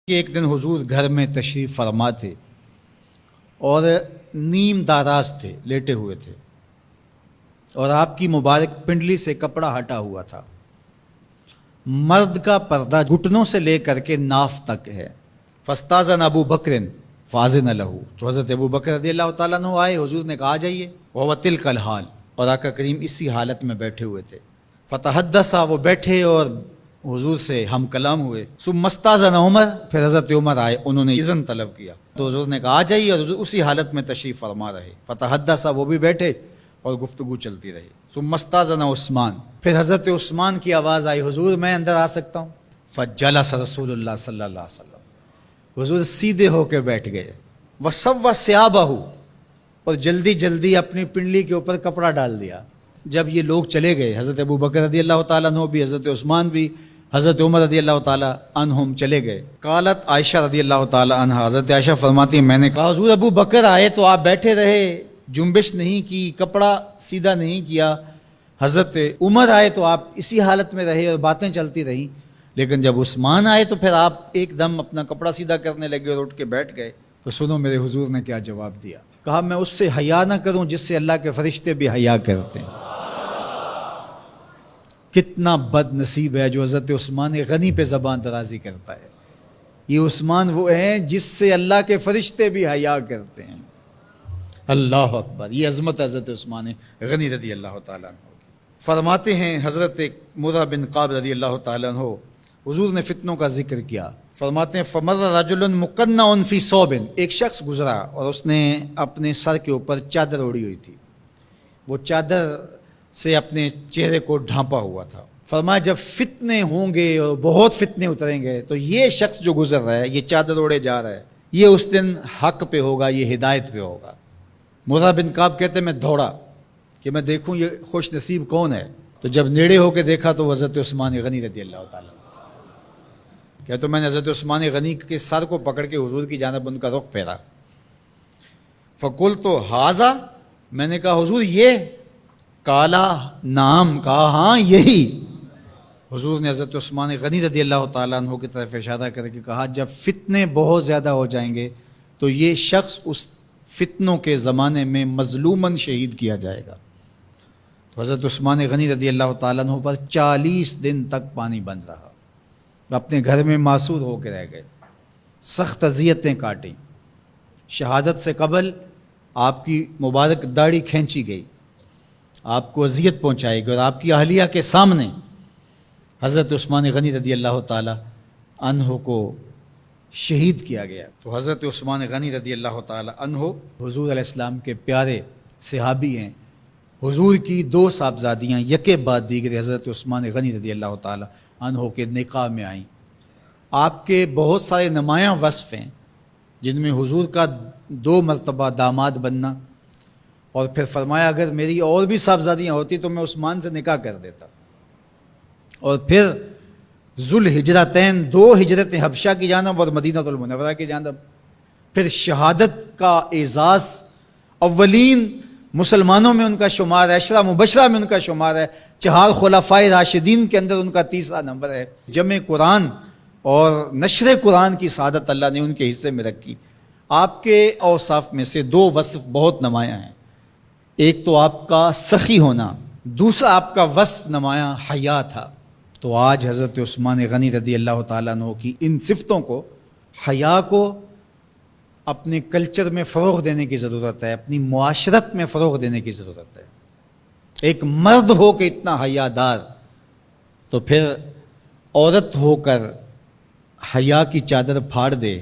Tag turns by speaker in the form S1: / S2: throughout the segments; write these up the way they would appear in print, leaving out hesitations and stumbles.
S1: کہ ایک دن حضور گھر میں تشریف فرما تھے اور نیم داراز تھے، لیٹے ہوئے تھے، اور آپ کی مبارک پنڈلی سے کپڑا ہٹا ہوا تھا۔ مرد کا پردہ گھٹنوں سے لے کر کے ناف تک ہے۔ فاستاذن ابو بکر فاذن لہ، تو حضرت ابو بکر رضی اللہ تعالیٰ عنہ آئے، حضور نے کہا آ جائیے۔ وہو تلک الحال، اور آقا کریم اسی حالت میں بیٹھے ہوئے تھے۔ فتحدث، وہ بیٹھے اور حضور سے ہم کلام ہوئے۔ ثم استاذن عمر، پھر حضرت عمر آئے، انہوں نے اذن طلب کیا تو حضور نے کہا آ جائیے، اور حضور اسی حالت میں تشریف فرما رہے۔ فتحدث، وہ بھی بیٹھے اور گفتگو چلتی رہی۔ ثم استاذن عثمان، پھر حضرت عثمان کی آواز آئی، حضور میں اندر آ سکتا ہوں؟ فجلس رسول اللہ صلی اللہ علیہ وسلم، حضور سیدھے ہو کے بیٹھ گئے۔ وسوى ثيابه، اور جلدی جلدی اپنی پنڈلی کے اوپر کپڑا ڈال دیا۔ جب یہ لوگ چلے گئے، حضرت ابو بکر رضی اللہ تعالیٰ عنہ بھی، حضرت عثمان بھی، حضرت عمر رضی اللہ تعالیٰ عنہم چلے گئے۔ قالت عائشہ رضی اللہ تعالیٰ عنہ، حضرت عائشہ فرماتی ہیں میں نے کہا حضور ابو بکر آئے تو آپ بیٹھے رہے، جنبش نہیں کی، کپڑا سیدھا نہیں کیا۔ حضرت عمر آئے تو آپ اسی حالت میں رہے اور باتیں چلتی رہیں، لیکن جب عثمان آئے تو پھر آپ ایک دم اپنا کپڑا سیدھا کرنے لگے اور اٹھ کے بیٹھ گئے۔ تو سنو میرے حضور نے کیا جواب دیا۔ کہا میں اس سے حیا نہ کروں جس سے اللہ کے فرشتے بھی حیا کرتے ہیں۔ کتنا بد نصیب ہے جو حضرت عثمان غنی پہ زبان درازی کرتا ہے۔ یہ عثمان وہ ہیں جس سے اللہ کے فرشتے بھی حیا کرتے ہیں۔ اللہ اکبر، یہ عظمت حضرت عثمان غنی رضی اللہ تعالیٰ عنہ۔ فرماتے ہیں حضرت مرہ بن قاب رضی اللہ تعالیٰ عنہ، حضور نے فتنوں کا ذکر کیا، فرماتے ہیں فمر رجل مقنع فی ثوب، ایک شخص گزرا اور اس نے اپنے سر کے اوپر چادر اوڑی ہوئی تھی، وہ چادر سے اپنے چہرے کو ڈھانپا ہوا تھا۔ فرمایا جب فتنے ہوں گے اور بہت فتنے اتریں گے تو یہ شخص جو گزر رہا ہے، یہ چادر اوڑے جا رہا ہے، یہ اس دن حق پہ ہوگا، یہ ہدایت پہ ہوگا۔ مرہ بن قاب کہتے ہیں میں دوڑا کہ میں دیکھوں یہ خوش نصیب کون ہے، تو جب نیڑے ہو کے دیکھا تو حضرت عثمان غنی رضی اللہ تعالیٰ، کیا تو میں نے حضرت عثمان غنی کے سر کو پکڑ کے حضور کی جانب ان کا رخ پھیرا۔ فقلت ھذا، میں نے کہا حضور یہ؟ کالا نام، کہا ہاں یہی۔ حضور نے حضرت عثمان غنی رضی اللہ تعالیٰ عنہ کی طرف اشارہ کر کے کہا جب فتنے بہت زیادہ ہو جائیں گے تو یہ شخص اس فتنوں کے زمانے میں مظلوماً شہید کیا جائے گا۔ تو حضرت عثمان غنی رضی اللہ تعالیٰ عنہ پر 40 دن تک پانی بن رہا، اپنے گھر میں معصور ہو کے رہ گئے، سخت اذیتیں کاٹیں۔ شہادت سے قبل آپ کی مبارک داڑھی کھینچی گئی، آپ کو اذیت پہنچائی گئی، اور آپ کی اہلیہ کے سامنے حضرت عثمان غنی رضی اللہ تعالی عنہ کو شہید کیا گیا۔ تو حضرت عثمان غنی رضی اللہ تعالی عنہ حضور علیہ السلام کے پیارے صحابی ہیں۔ حضور کی 2 صاحبزادیاں یکے بعد دیگر حضرت عثمان غنی رضی اللہ تعالی عنہ کے نکاح میں آئیں۔ آپ کے بہت سارے نمایاں وصف ہیں جن میں حضور کا 2 مرتبہ داماد بننا، اور پھر فرمایا اگر میری اور بھی صاحبزادیاں ہوتی تو میں عثمان سے نکاح کر دیتا، اور پھر ذوالہجرتین 2 ہجرتیں حبشہ کی جانب اور مدینہ المنورہ کی جانب، پھر شہادت کا اعزاز، اولین مسلمانوں میں ان کا شمار ہے، 10 مبشرہ میں ان کا شمار ہے، 4 خلفائے راشدین کے اندر ان کا 3را نمبر ہے۔ جمع قرآن اور نشر قرآن کی سعادت اللہ نے ان کے حصے میں رکھی۔ آپ کے اوصاف میں سے 2 وصف بہت نمایاں ہیں، ایک تو آپ کا سخی ہونا، دوسرا آپ کا وصف نمایاں حیا تھا۔ تو آج حضرت عثمان غنی رضی اللہ تعالیٰ عنہ کی ان صفتوں کو، حیا کو اپنے کلچر میں فروغ دینے کی ضرورت ہے، اپنی معاشرت میں فروغ دینے کی ضرورت ہے۔ ایک مرد ہو کے اتنا حیا دار، تو پھر عورت ہو کر حیا کی چادر پھاڑ دے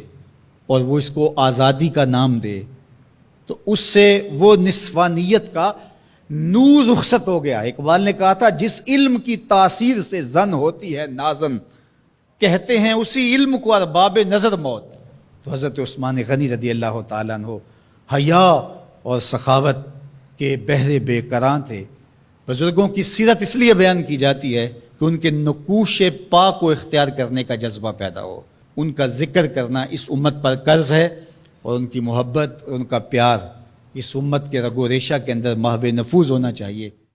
S1: اور وہ اس کو آزادی کا نام دے، تو اس سے وہ نسوانیت کا نور رخصت ہو گیا۔ اقبال نے کہا تھا جس علم کی تاثیر سے زن ہوتی ہے نازن، کہتے ہیں اسی علم کو ارباب نظر موت۔ تو حضرت عثمان غنی رضی اللہ تعالیٰ عنہ حیا اور سخاوت کے بہرے بے کراں تھے۔ بزرگوں کی سیرت اس لیے بیان کی جاتی ہے کہ ان کے نقوش پا کو اختیار کرنے کا جذبہ پیدا ہو۔ ان کا ذکر کرنا اس امت پر قرض ہے، اور ان کی محبت اور ان کا پیار اس امت کے رگ و ریشہ کے اندر محو نفوذ ہونا چاہیے۔